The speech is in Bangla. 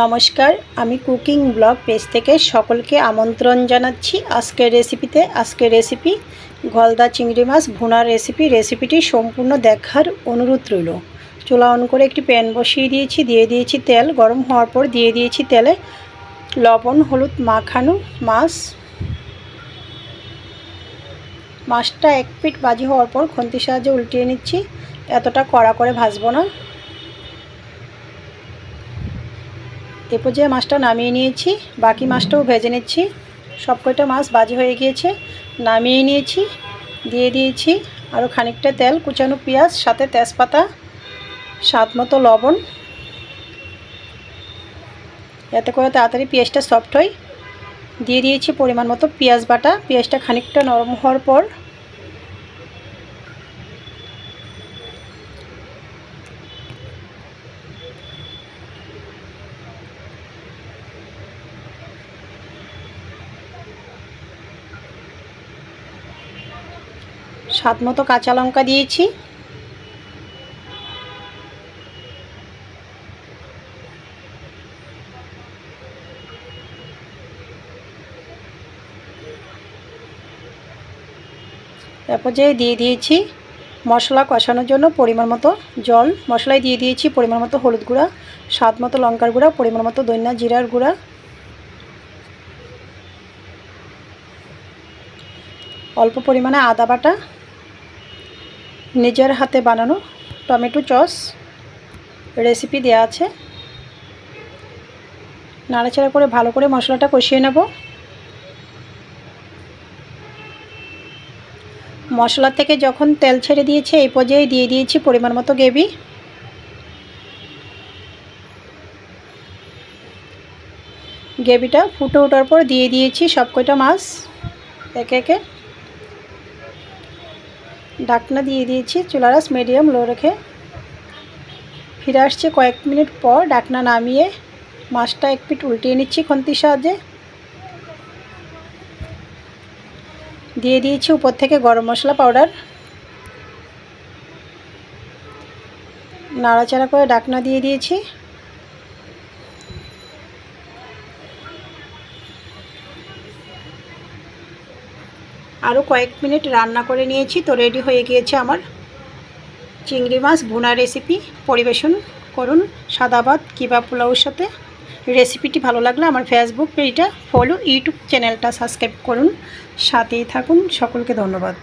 নমস্কার, আমি কুকিং ব্লগ পেজ থেকে সকলকে আমন্ত্রণ জানাচ্ছি আজকের রেসিপিতে। আজকের রেসিপি গলদা চিংড়ি মাছ ভুনার রেসিপিটি সম্পূর্ণ দেখার অনুরোধ রইল। চুলা অন করে একটি প্যান বসিয়ে দিয়েছি, দিয়ে দিয়েছি তেল। গরম হওয়ার পর দিয়ে দিয়েছি তেলে লবণ হলুদ মাখানো মাছটা এক পিঠ ভাজি হওয়ার পর খুন্তির সাহায্যে উল্টিয়ে নিচ্ছি। এতটা কড়া করে ভাজবো না। এ পর্যায়ে মাছটা নামিয়ে নিয়েছি, বাকি মাছটাও ভেজে নিচ্ছি। সব কয়টা মাছ ভাজি হয়ে গিয়েছে, নামিয়ে নিয়েছি। দিয়ে দিয়েছি আরও খানিকটা তেল, কুচানো পেঁয়াজ, সাথে তেজপাতা, স্বাদ মতো লবণ। এতে করে তাড়াতাড়ি পেঁয়াজটা সফট হয়। দিয়ে দিয়েছি পরিমাণ মতো পেঁয়াজ বাটা। পেঁয়াজটা খানিকটা নরম হওয়ার পর স্বাদ মতো কাঁচা লঙ্কা দিয়েছি। তারপর যে দিয়ে দিয়েছি মশলা কষানোর জন্য পরিমাণ মতো জল। মশলায় দিয়ে দিয়েছি পরিমাণ মতো হলুদ গুঁড়া, স্বাদ মতো লঙ্কার গুঁড়া, পরিমাণ মতো ধনিয়া জিরার গুঁড়া, অল্প পরিমাণে আদা বাটা, নিজের হাতে বানানো টমেটো সস রেসিপি দেওয়া আছে। নাড়াচাড়া করে ভালো করে মশলাটা কষিয়ে নেব। মশলা থেকে যখন তেল ছেড়ে দিয়েছে এই পর্যায়ে দিয়ে দিয়েছি পরিমাণ মতো গ্রেভি। গ্রেভিটা ফুটে ওঠার পর দিয়ে দিয়েছি সব কয়টা মাছ একে একে। ঢাকনা দিয়ে দিয়েছি, চুলার আঁচ মিডিয়াম লো রেখে। ফিরে আসছে কয়েক মিনিট পর। ঢাকনা নামিয়ে মাছটা এক পিঠ উল্টিয়ে নিচ্ছি খুন্তির সাহায্যে। দিয়ে দিয়েছি উপর থেকে গরম মশলা পাউডার। নাড়াচাড়া করে ঢাকনা দিয়ে দিয়েছি। আরও কয়েক মিনিট রান্না করে নিয়েছি, তো রেডি হয়ে গিয়েছে আমার চিংড়ি মাছ ভুনা রেসিপি। পরিবেশন করুন সাদা ভাত কিংবা পোলাওর সাথে। রেসিপিটি ভালো লাগলে আমার ফেসবুক পেজটা ফলো, ইউটিউব চ্যানেলটা সাবস্ক্রাইব করুন, সাথেই থাকুন। সকলকে ধন্যবাদ।